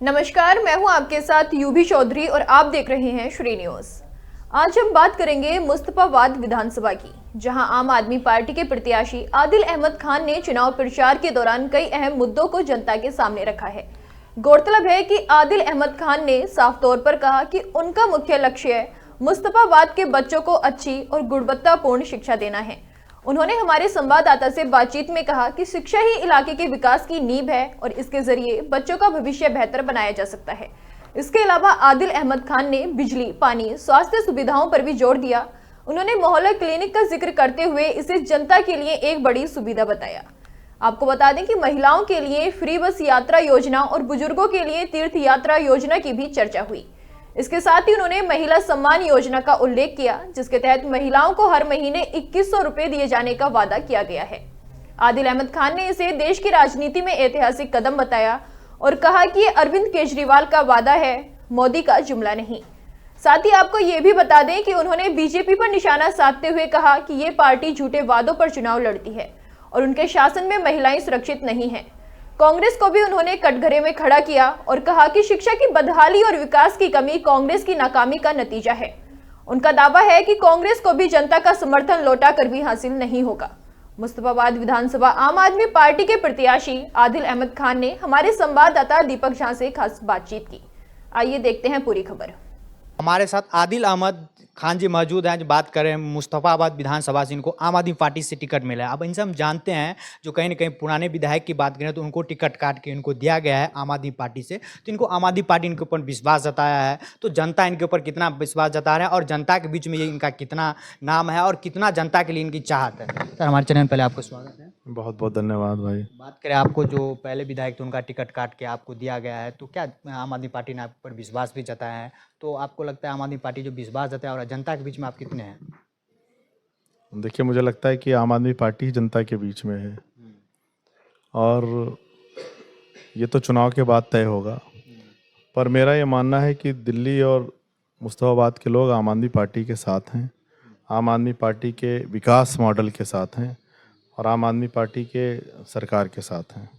नमस्कार, मैं हूं आपके साथ यूभी चौधरी और आप देख रहे हैं श्री न्यूज। आज हम बात करेंगे मुस्तफाबाद विधानसभा की, जहां आम आदमी पार्टी के प्रत्याशी आदिल अहमद खान ने चुनाव प्रचार के दौरान कई अहम मुद्दों को जनता के सामने रखा है। गौरतलब है कि आदिल अहमद खान ने साफ तौर पर कहा कि उनका मुख्य लक्ष्य मुस्तफाबाद के बच्चों को अच्छी और गुणवत्तापूर्ण शिक्षा देना है। उन्होंने हमारे संवाददाता से बातचीत में कहा कि शिक्षा ही इलाके के विकास की नींव है और इसके जरिए बच्चों का भविष्य बेहतर बनाया जा सकता है। इसके अलावा आदिल अहमद खान ने बिजली, पानी, स्वास्थ्य सुविधाओं पर भी जोर दिया। उन्होंने मोहल्ला क्लिनिक का जिक्र करते हुए इसे जनता के लिए एक बड़ी सुविधा बताया। आपको बता दें कि महिलाओं के लिए फ्री बस यात्रा योजना और बुजुर्गों के लिए तीर्थ यात्रा योजना की भी चर्चा हुई। इसके साथ ही उन्होंने महिला सम्मान योजना का उल्लेख किया, जिसके तहत महिलाओं को हर महीने 2100 रुपए दिए जाने का वादा किया गया है। आदिल अहमद खान ने इसे देश की राजनीति में ऐतिहासिक कदम बताया और कहा कि ये अरविंद केजरीवाल का वादा है, मोदी का जुमला नहीं। साथ ही आपको ये भी बता दें कि उन्होंने बीजेपी पर निशाना साधते हुए कहा कि ये पार्टी झूठे वादों पर चुनाव लड़ती है और उनके शासन में महिलाएं सुरक्षित नहीं है। कांग्रेस को भी उन्होंने कटघरे में खड़ा किया और कहा कि शिक्षा की बदहाली और विकास की कमी कांग्रेस की नाकामी का नतीजा है। उनका दावा है कि कांग्रेस को भी जनता का समर्थन लौटा कर भी हासिल नहीं होगा। मुस्तफाबाद विधानसभा आम आदमी पार्टी के प्रत्याशी आदिल अहमद खान ने हमारे संवाददाता दीपक झा से खास बातचीत की। आइए देखते हैं पूरी खबर। हमारे साथ आदिल अहमद खान जी मौजूद हैं, जो बात करें मुस्तफाबाद विधानसभा से। इनको आम आदमी पार्टी से टिकट मिला है। अब इनसे हम जानते हैं, जो कहीं ना कहीं पुराने विधायक की बात करें तो उनको टिकट काट के इनको दिया गया है आम आदमी पार्टी से, तो इनको आम आदमी पार्टी इनके ऊपर विश्वास जताया है। तो जनता इनके ऊपर कितना विश्वास जता रहा है और जनता के बीच में ये इनका कितना नाम है और कितना जनता के लिए इनकी चाहत है। सर, हमारे चैनल पहले आपको स्वागत है। बहुत बहुत धन्यवाद भाई। बात करें, आपको जो पहले विधायक थे उनका टिकट काट के आपको दिया गया है, तो क्या आम आदमी पार्टी ने आप पर विश्वास भी जताया है? तो आपको लगता है आम आदमी पार्टी जो विश्वास जताया और जनता के बीच में आप कितने हैं? देखिए, मुझे लगता है कि आम आदमी पार्टी ही जनता के बीच में है और ये तो चुनाव के बाद तय होगा। पर मेरा ये मानना है कि दिल्ली और मुस्तफाबाद के लोग आम आदमी पार्टी के साथ हैं, आम आदमी पार्टी के विकास मॉडल के साथ हैं और आम आदमी पार्टी के सरकार के साथ हैं।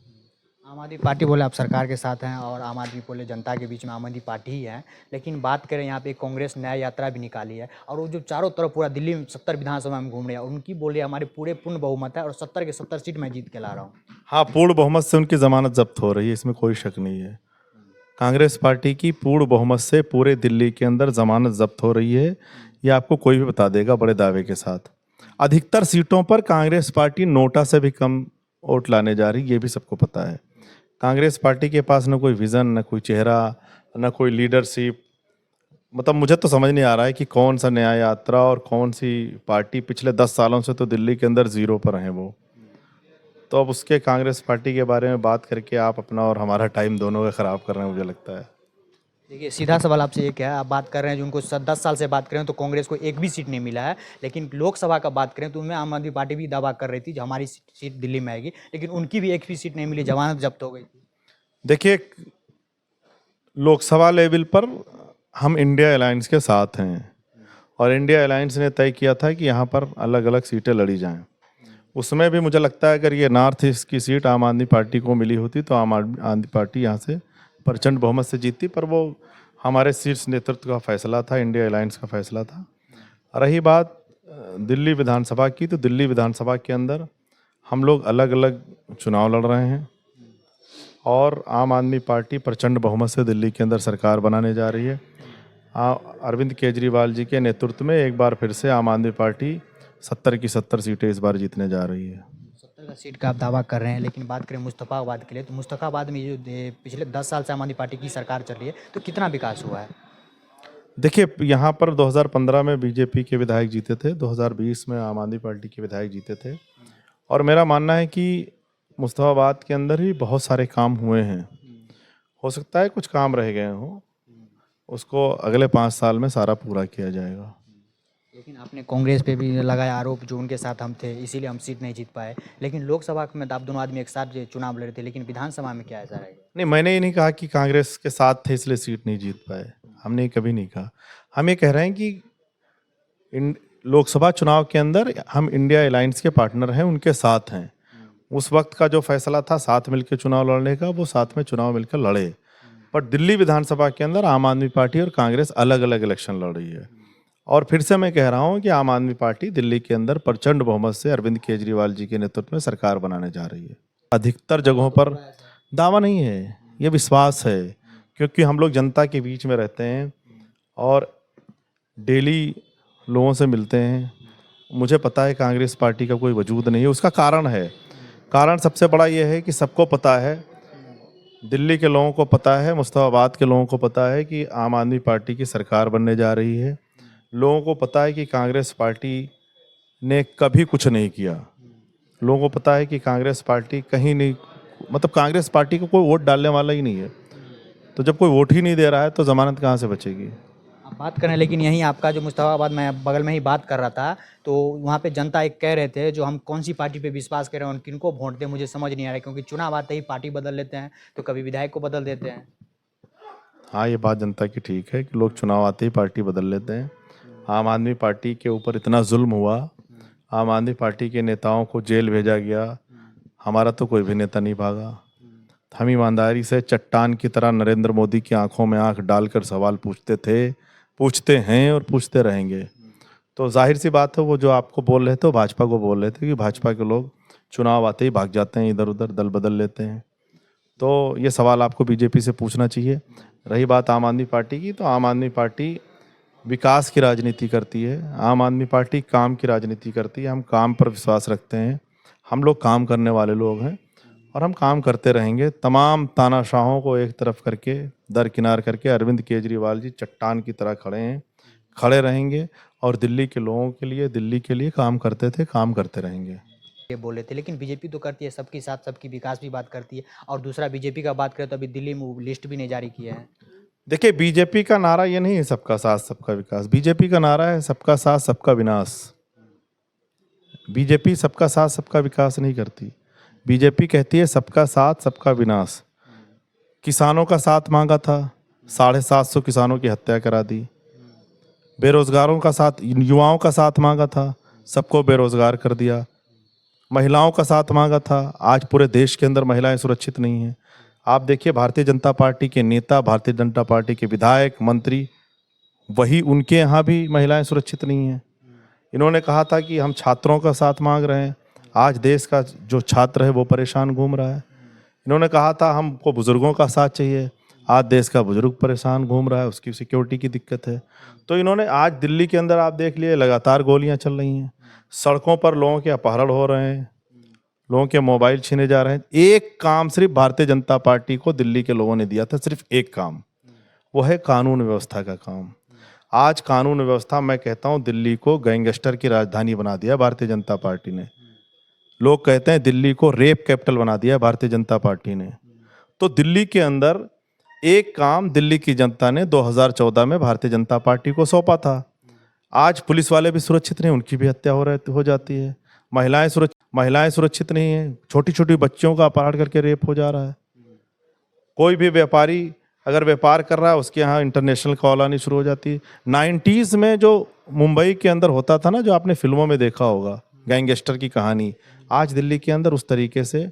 आम आदमी पार्टी बोले आप सरकार के साथ हैं और आम आदमी बोले जनता के बीच में आम आदमी पार्टी ही है। लेकिन बात करें, यहाँ पे कांग्रेस न्याय यात्रा भी निकाली है और वो जो चारों तरफ पूरा दिल्ली में 70 विधानसभा में घूम रहे हैं, उनकी बोले हमारे पूरे पूर्ण बहुमत है और 70 के 70 सीट मैं जीत के ला रहा हूँ। हाँ, पूर्ण बहुमत से उनकी ज़मानत जब्त हो रही है, इसमें कोई शक नहीं है। कांग्रेस पार्टी की पूर्ण बहुमत से पूरे दिल्ली के अंदर ज़मानत जब्त हो रही है, ये आपको कोई भी बता देगा बड़े दावे के साथ। अधिकतर सीटों पर कांग्रेस पार्टी नोटा से भी कम वोट लाने जा रही है, ये भी सबको पता है। कांग्रेस पार्टी के पास न कोई विज़न, न कोई चेहरा, न कोई लीडरशिप। मतलब मुझे तो समझ नहीं आ रहा है कि कौन सा न्याय यात्रा और कौन सी पार्टी। पिछले 10 सालों से तो दिल्ली के अंदर ज़ीरो पर हैं वो। तो अब उसके कांग्रेस पार्टी के बारे में बात करके आप अपना और हमारा टाइम दोनों का ख़राब कर रहे हैं, मुझे लगता है। देखिए, सीधा सवाल आपसे एक है, आप बात कर रहे हैं जो उनको 10 साल से बात करें तो कांग्रेस को एक भी सीट नहीं मिला है। लेकिन लोकसभा का बात करें तो उनमें आम आदमी पार्टी भी दावा कर रही थी जो हमारी सीट दिल्ली में आएगी, लेकिन उनकी भी एक भी सीट नहीं मिली, जमानत जब्त हो गई थी। देखिए, लोकसभा लेवल पर हम इंडिया अलायंस के साथ हैं और इंडिया अलायंस ने तय किया था कि यहाँ पर अलग अलग सीटें लड़ी जाएं। उसमें भी मुझे लगता है अगर ये नॉर्थ ईस्ट की सीट आम आदमी पार्टी को मिली होती तो आम आदमी पार्टी यहाँ से प्रचंड बहुमत से जीतती। पर वो हमारे शीर्ष नेतृत्व का फैसला था, इंडिया अलायंस का फैसला था। रही बात दिल्ली विधानसभा की, तो दिल्ली विधानसभा के अंदर हम लोग अलग अलग चुनाव लड़ रहे हैं और आम आदमी पार्टी प्रचंड बहुमत से दिल्ली के अंदर सरकार बनाने जा रही है। अरविंद केजरीवाल जी के नेतृत्व में एक बार फिर से आम आदमी पार्टी 70 की 70 सीटें इस बार जीतने जा रही है। 70 का सीट का आप दावा कर रहे हैं, लेकिन बात करें मुस्तफाबाद के लिए, तो मुस्तफाबाद में जो पिछले 10 साल से आम आदमी पार्टी की सरकार चल रही है, तो कितना विकास हुआ है? देखिए, यहाँ पर 2015 में बीजेपी के विधायक जीते थे, 2020 में आम आदमी पार्टी के विधायक जीते थे और मेरा मानना है कि मुस्तफाबाद के अंदर ही बहुत सारे काम हुए हैं। हो सकता है कुछ काम रह गए हों, उसको अगले 5 साल में सारा पूरा किया जाएगा। लेकिन आपने कांग्रेस पे भी लगाया आरोप, जो उनके साथ हम थे इसीलिए हम सीट नहीं जीत पाए। लेकिन लोकसभा में आप दोनों आदमी एक साथ चुनाव लड़े थे, लेकिन विधानसभा में क्या ऐसा रहेगा? नहीं, मैंने ये नहीं कहा कि कांग्रेस के साथ थे इसलिए सीट नहीं जीत पाए, हमने कभी नहीं कहा। हम ये कह रहे हैं कि लोकसभा चुनाव के अंदर हम इंडिया अलायंस के पार्टनर हैं, उनके साथ हैं। उस वक्त का जो फैसला था साथ मिलकर चुनाव लड़ने का, वो साथ में चुनाव मिलकर लड़े। पर दिल्ली विधानसभा के अंदर आम आदमी पार्टी और कांग्रेस अलग अलग इलेक्शन लड़ रही है। और फिर से मैं कह रहा हूं कि आम आदमी पार्टी दिल्ली के अंदर प्रचंड बहुमत से अरविंद केजरीवाल जी के नेतृत्व में सरकार बनाने जा रही है। अधिकतर जगहों पर दावा नहीं है, ये विश्वास है, क्योंकि हम लोग जनता के बीच में रहते हैं और डेली लोगों से मिलते हैं। मुझे पता है कांग्रेस पार्टी का कोई वजूद नहीं है। उसका कारण है, कारण सबसे बड़ा ये है कि सबको पता है, दिल्ली के लोगों को पता है, मुस्तफाबाद के लोगों को पता है कि आम आदमी पार्टी की सरकार बनने जा रही है। लोगों को पता है कि कांग्रेस पार्टी ने कभी कुछ नहीं किया। लोगों को पता है कि कांग्रेस पार्टी कहीं नहीं, मतलब कांग्रेस पार्टी को कोई वोट डालने वाला ही नहीं है। तो जब कोई वोट ही नहीं दे रहा है तो जमानत कहाँ से बचेगी। आप बात करें, लेकिन यहीं आपका जो मुस्तफाबाद, मैं बगल में ही बात कर रहा था, तो वहाँ पे जनता एक कह रहे थे जो हम कौन सी पार्टी पे विश्वास करें और किनको वोट दें, मुझे समझ नहीं आ रहा है, क्योंकि चुनाव आते ही पार्टी बदल लेते हैं, तो कभी विधायक को बदल देते हैं। हाँ, ये बात जनता की ठीक है कि लोग चुनाव आते ही पार्टी बदल लेते हैं। आम आदमी पार्टी के ऊपर इतना जुल्म हुआ, आम आदमी पार्टी के नेताओं को जेल भेजा गया, हमारा तो कोई भी नेता नहीं भागा। हम ईमानदारी से चट्टान की तरह नरेंद्र मोदी की आंखों में आंख डालकर सवाल पूछते थे, पूछते हैं और पूछते रहेंगे। तो जाहिर सी बात है, वो जो आपको बोल रहे थे वो भाजपा को बोल रहे थे कि भाजपा के लोग चुनाव आते ही भाग जाते हैं, इधर उधर दल बदल लेते हैं। तो ये सवाल आपको बीजेपी से पूछना चाहिए। रही बात आम आदमी पार्टी की, तो आम आदमी पार्टी विकास की राजनीति करती है, आम आदमी पार्टी काम की राजनीति करती है। हम काम पर विश्वास रखते हैं, हम लोग काम करने वाले लोग हैं और हम काम करते रहेंगे। तमाम तानाशाहों को एक तरफ करके, दरकिनार करके अरविंद केजरीवाल जी चट्टान की तरह खड़े हैं, खड़े रहेंगे और दिल्ली के लोगों के लिए, दिल्ली के लिए काम करते थे, काम करते रहेंगे। ये बोले थे, लेकिन बीजेपी तो करती है सबके साथ सबकी विकास भी बात करती है। और दूसरा, बीजेपी का बात करें तो अभी दिल्ली में लिस्ट भी नहीं जारी किया है। देखिए, बीजेपी का नारा ये नहीं है सबका साथ सबका विकास, बीजेपी का नारा है सबका साथ सबका विनाश। बीजेपी सबका साथ सबका विकास नहीं करती, बीजेपी कहती है सबका साथ सबका विनाश। किसानों का साथ मांगा था, 750 किसानों की हत्या करा दी। बेरोजगारों का साथ, युवाओं का साथ मांगा था, सबको बेरोजगार कर दिया। महिलाओं का साथ मांगा था, आज पूरे देश के अंदर महिलाएं सुरक्षित नहीं हैं। आप देखिए, भारतीय जनता पार्टी के नेता, भारतीय जनता पार्टी के विधायक, मंत्री, वही उनके यहाँ भी महिलाएं सुरक्षित नहीं हैं। इन्होंने कहा था कि हम छात्रों का साथ मांग रहे हैं, आज देश का जो छात्र है वो परेशान घूम रहा है। इन्होंने कहा था हमको बुजुर्गों का साथ चाहिए, आज देश का बुजुर्ग परेशान घूम रहा है, उसकी सिक्योरिटी की दिक्कत है। तो इन्होंने आज दिल्ली के अंदर आप देख लिए, लगातार गोलियां चल रही हैं, सड़कों पर लोगों के अपहरण हो रहे हैं, लोगों के मोबाइल छीने जा रहे हैं। एक काम सिर्फ भारतीय जनता पार्टी को दिल्ली के लोगों ने दिया था, सिर्फ एक काम, वो है कानून व्यवस्था का काम। आज कानून व्यवस्था, मैं कहता हूँ, दिल्ली को गैंगस्टर की राजधानी बना दिया भारतीय जनता पार्टी ने। लोग कहते हैं दिल्ली को रेप कैपिटल बना दिया भारतीय जनता पार्टी ने। तो दिल्ली के अंदर एक काम दिल्ली की जनता ने 2014 में भारतीय जनता पार्टी को सौंपा था। आज पुलिस वाले भी सुरक्षित नहीं, उनकी भी हत्या हो जाती है। महिलाएं सुरक्षित नहीं है, छोटी छोटी बच्चियों का अपहरण करके रेप हो जा रहा है। कोई भी व्यापारी अगर व्यापार कर रहा है, उसके यहाँ इंटरनेशनल कॉल आनी शुरू हो जाती है। 90s में जो मुंबई के अंदर होता था ना, जो आपने फिल्मों में देखा होगा, गैंगस्टर की कहानी, आज दिल्ली के अंदर उस तरीके से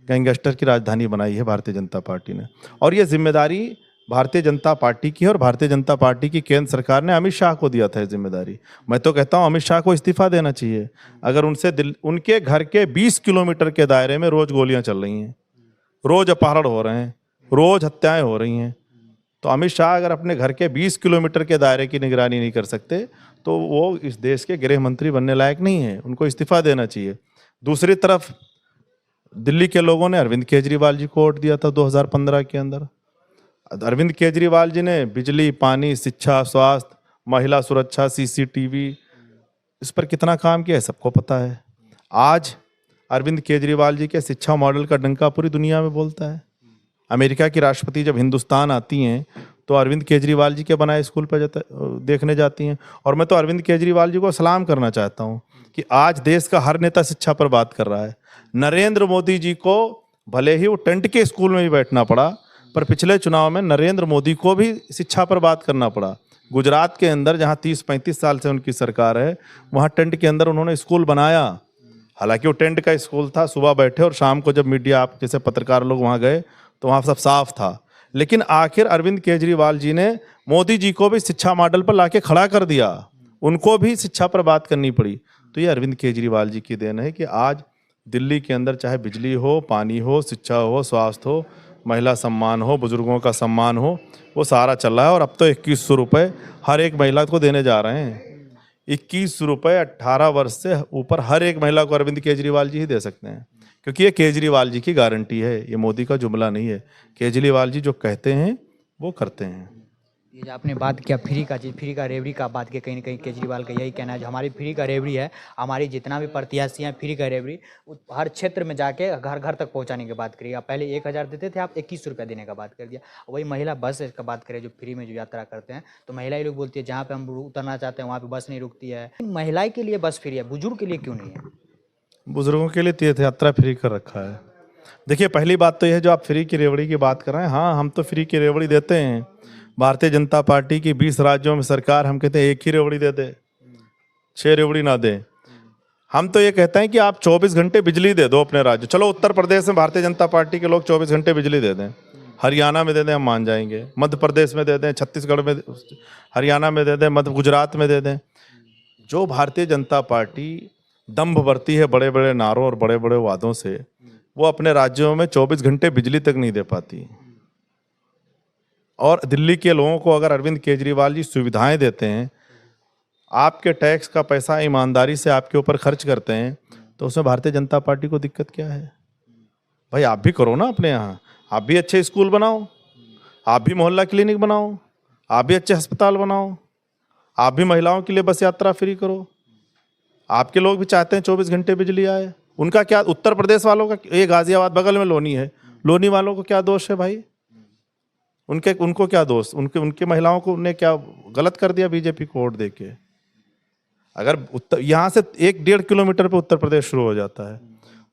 गैंगस्टर की राजधानी बनाई है भारतीय जनता पार्टी ने। और ये जिम्मेदारी भारतीय जनता पार्टी की है और भारतीय जनता पार्टी की केंद्र सरकार ने अमित शाह को दिया था ये जिम्मेदारी। मैं तो कहता हूँ अमित शाह को इस्तीफा देना चाहिए। अगर उनके घर के 20 किलोमीटर के दायरे में रोज गोलियां चल रही हैं, रोज अपहरण हो रहे हैं, रोज हत्याएं हो रही हैं, तो अमित शाह अगर अपने घर के 20 किलोमीटर के दायरे की निगरानी नहीं कर सकते तो वो इस देश के गृह मंत्री बनने लायक नहीं है, उनको इस्तीफा देना चाहिए। दूसरी तरफ दिल्ली के लोगों ने अरविंद केजरीवाल जी को वोट दिया था 2015 के अंदर। अरविंद केजरीवाल जी ने बिजली, पानी, शिक्षा, स्वास्थ्य, महिला सुरक्षा, सीसीटीवी, इस पर कितना काम किया है सबको पता है। आज अरविंद केजरीवाल जी के शिक्षा मॉडल का डंका पूरी दुनिया में बोलता है। अमेरिका की राष्ट्रपति जब हिंदुस्तान आती हैं तो अरविंद केजरीवाल जी के बनाए स्कूल पर देखने जाती हैं। और मैं तो अरविंद केजरीवाल जी को सलाम करना चाहता हूँ कि आज देश का हर नेता शिक्षा पर बात कर रहा है। नरेंद्र मोदी जी को भले ही वो टेंट के स्कूल में भी बैठना पड़ा, पर पिछले चुनाव में नरेंद्र मोदी को भी शिक्षा पर बात करना पड़ा। गुजरात के अंदर जहाँ 30-35 साल से उनकी सरकार है, वहाँ टेंट के अंदर उन्होंने स्कूल बनाया। हालांकि वो टेंट का स्कूल था, सुबह बैठे और शाम को जब मीडिया, आप जैसे पत्रकार लोग वहाँ गए तो वहाँ सब साफ था। लेकिन आखिर अरविंद केजरीवाल जी ने मोदी जी को भी शिक्षा मॉडल पर लाके खड़ा कर दिया, उनको भी शिक्षा पर बात करनी पड़ी। तो ये अरविंद केजरीवाल जी की देन है कि आज दिल्ली के अंदर चाहे बिजली हो, पानी हो, शिक्षा हो, स्वास्थ्य हो, महिला सम्मान हो, बुजुर्गों का सम्मान हो, वो सारा चल रहा है। और अब तो 2100 रुपये हर एक महिला को देने जा रहे हैं। 2100 रुपये 18 वर्ष से ऊपर हर एक महिला को अरविंद केजरीवाल जी ही दे सकते हैं, क्योंकि ये केजरीवाल जी की गारंटी है, ये मोदी का जुमला नहीं है। केजरीवाल जी जो कहते हैं वो करते हैं। ये जो आपने बात किया फ्री का रेवड़ी का बात किया, कहीं ना कहीं केजरीवाल का यही कहना है, जो हमारी फ्री का रेवड़ी है, हमारी जितना भी प्रत्याशी हैं फ्री का रेवड़ी हर क्षेत्र में जाके घर घर तक पहुंचाने की बात करिए। आप पहले 1000 देते थे, आप 2100 रुपया देने का बात कर दिया। वही महिला बस का बात करें जो फ्री में जो यात्रा करते हैं, तो महिला ही लोग बोलती है जहाँ पे हम उतरना चाहते हैं वहाँ पे बस नहीं रुकती है। महिला के लिए बस फ्री है, बुजुर्ग के लिए क्यों नहीं है? बुजुर्गों के लिए तीर्थ यात्रा फ्री कर रखा है। देखिए, पहली बात तो यह है जो आप फ्री की रेवड़ी की बात कर रहे हैं, हाँ हम तो फ्री की रेवड़ी देते हैं। भारतीय जनता पार्टी की 20 राज्यों में सरकार, हम कहते हैं एक ही रेवड़ी दे दे, 6 रेवड़ी ना दे। हम तो ये कहते हैं कि आप 24 घंटे बिजली दे दो अपने राज्य। चलो उत्तर प्रदेश में भारतीय जनता पार्टी के लोग 24 घंटे बिजली दे दें, हरियाणा में दे दें, हम मान जाएंगे। मध्य प्रदेश में दे दें, छत्तीसगढ़ में, हरियाणा में दे दें, मध्य गुजरात में दे दें। जो भारतीय जनता पार्टी दंभ भरती है बड़े बड़े नारों और बड़े बड़े वादों से, वो अपने राज्यों में 24 घंटे बिजली तक नहीं दे पाती। और दिल्ली के लोगों को अगर अरविंद केजरीवाल जी सुविधाएं देते हैं, आपके टैक्स का पैसा ईमानदारी से आपके ऊपर खर्च करते हैं, तो उसमें भारतीय जनता पार्टी को दिक्कत क्या है? भाई आप भी करो ना अपने यहाँ, आप भी अच्छे स्कूल बनाओ, आप भी मोहल्ला क्लिनिक बनाओ, आप भी अच्छे अस्पताल बनाओ, आप भी महिलाओं के लिए बस यात्रा फ्री करो। आपके लोग भी चाहते हैं 24 घंटे बिजली आए। उनका क्या, उत्तर प्रदेश वालों का, ये गाजियाबाद बगल में लोनी है, लोनी वालों को क्या दोष है भाई? उनको क्या दोष? उनके महिलाओं को उन्हें क्या गलत कर दिया बीजेपी को वोट देके? अगर यहाँ से 1-1.5 किलोमीटर पे उत्तर प्रदेश शुरू हो जाता है।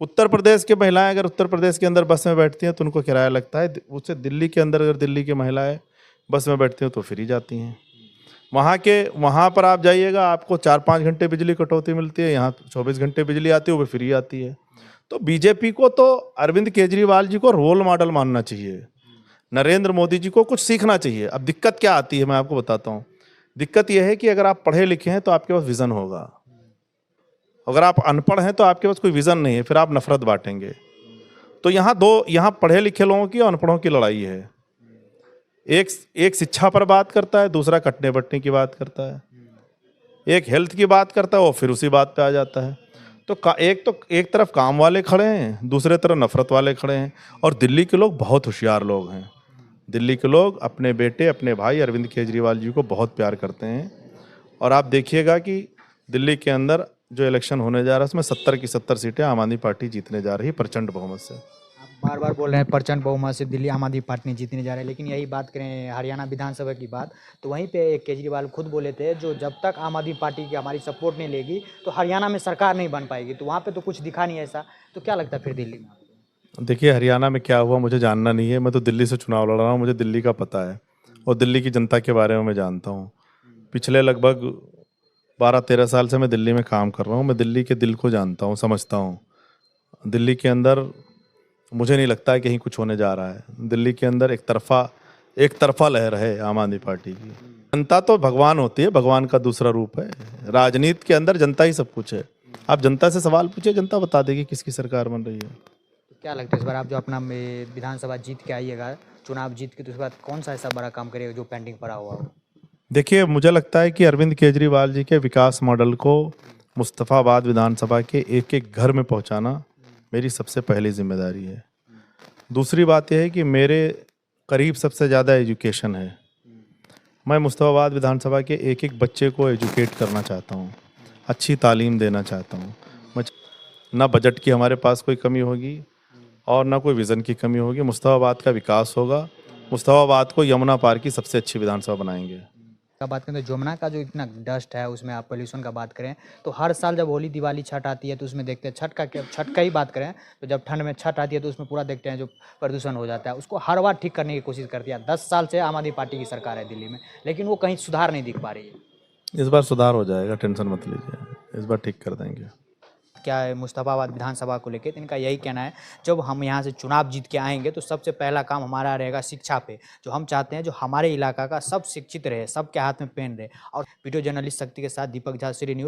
उत्तर प्रदेश की महिलाएं अगर उत्तर प्रदेश के अंदर बस में बैठती हैं तो उनको किराया लगता है, उससे दिल्ली के अंदर अगर दिल्ली की महिलाएं बस में बैठती हैं तो फ्री जाती हैं। वहाँ पर आप जाइएगा, आपको 4-5 घंटे बिजली कटौती मिलती है, यहाँ 24 घंटे बिजली आती है, वो भी फ्री आती है। तो बीजेपी को तो अरविंद केजरीवाल जी को रोल मॉडल मानना चाहिए, नरेंद्र मोदी जी को कुछ सीखना चाहिए। अब दिक्कत क्या आती है मैं आपको बताता हूँ। दिक्कत यह है कि अगर आप पढ़े लिखे हैं तो आपके पास विज़न होगा, अगर आप अनपढ़ हैं तो आपके पास कोई विज़न नहीं है, फिर आप नफरत बांटेंगे। तो यहाँ पढ़े लिखे लोगों की और अनपढ़ों की लड़ाई है। एक शिक्षा पर बात करता है, दूसरा कटने बटने की बात करता है, एक हेल्थ की बात करता है, वो फिर उसी बात पे आ जाता है। तो एक तरफ काम वाले खड़े हैं, दूसरे तरफ नफरत वाले खड़े हैं। और दिल्ली के लोग बहुत होशियार लोग हैं। दिल्ली के लोग अपने बेटे, अपने भाई अरविंद केजरीवाल जी को बहुत प्यार करते हैं। और आप देखिएगा कि दिल्ली के अंदर जो इलेक्शन होने जा रहा है उसमें 70 की 70 सीटें आम आदमी पार्टी जीतने जा रही है प्रचंड बहुमत से। बार बार बोल रहे हैं प्रचंड बहुमत से दिल्ली आम आदमी पार्टी जीतने जा रहे हैं, लेकिन यही बात करें हरियाणा विधानसभा की बात, तो वहीं पे केजरीवाल खुद बोले थे जो जब तक आम आदमी पार्टी की हमारी सपोर्ट नहीं लेगी तो हरियाणा में सरकार नहीं बन पाएगी। तो वहाँ पे तो कुछ दिखा नहीं ऐसा, तो क्या लगता है फिर दिल्ली में? देखिए, हरियाणा में क्या हुआ मुझे जानना नहीं है, मैं तो दिल्ली से चुनाव लड़ रहा हूँ, मुझे दिल्ली का पता है और दिल्ली की जनता के बारे में मैं जानता हूँ। पिछले लगभग 12-13 साल से मैं दिल्ली में काम कर रहा हूँ, मैं दिल्ली के दिल को जानता हूँ, समझता हूँ। दिल्ली के अंदर मुझे नहीं लगता है कहीं कुछ होने जा रहा है। दिल्ली के अंदर एक तरफा लहर है आम आदमी पार्टी की। जनता तो भगवान होती है, भगवान का दूसरा रूप है। राजनीति के अंदर जनता ही सब कुछ है। आप जनता से सवाल पूछिए, जनता बता देगी किसकी सरकार बन रही है। तो क्या लगता है इस बार आप जो अपना विधानसभा जीत के आइएगा, चुनाव जीत के, तो उसके बाद कौन सा ऐसा बड़ा काम करिएगा जो पेंडिंग पड़ा हुआ हो? देखिए, मुझे लगता है कि अरविंद केजरीवाल जी के विकास मॉडल को मुस्तफ़ाबाद विधानसभा के एक एक घर में पहुंचाना मेरी सबसे पहली जिम्मेदारी है। दूसरी बात यह है कि मेरे करीब सबसे ज़्यादा एजुकेशन है। मैं मुस्तफ़ाबाद विधानसभा के एक एक बच्चे को एजुकेट करना चाहता हूँ, अच्छी तालीम देना चाहता हूँ। ना बजट की हमारे पास कोई कमी होगी और ना कोई विज़न की कमी होगी। मुस्तफ़ाबाद का विकास होगा। मुस्तफ़ाबाद को यमुना पार की सबसे अच्छी विधानसभा बनाएंगे। का बात करें तो जमुना का जो इतना डस्ट है उसमें आप पोल्यूशन का बात करें तो हर साल जब होली दिवाली छठ आती है तो उसमें देखते हैं छठ का ही बात करें तो जब ठंड में छठ आती है तो उसमें पूरा देखते हैं जो प्रदूषण हो जाता है, उसको हर बार ठीक करने की कोशिश करती है। 10 साल से आम आदमी पार्टी की सरकार है दिल्ली में, लेकिन वो कहीं सुधार नहीं दिख पा रही है। इस बार सुधार हो जाएगा, टेंशन मत लीजिए, इस बार ठीक कर देंगे। किया है मुस्तफ़ाबाद विधानसभा को लेकर। तो इनका यही कहना है जब हम यहाँ से चुनाव जीत के आएंगे तो सबसे पहला काम हमारा रहेगा शिक्षा पे। जो हम चाहते हैं जो हमारे इलाका का सब शिक्षित रहे, सबके हाथ में पेन रहे। और वीडियो जर्नलिस्ट शक्ति के साथ दीपक झा, श्री न्यूज़।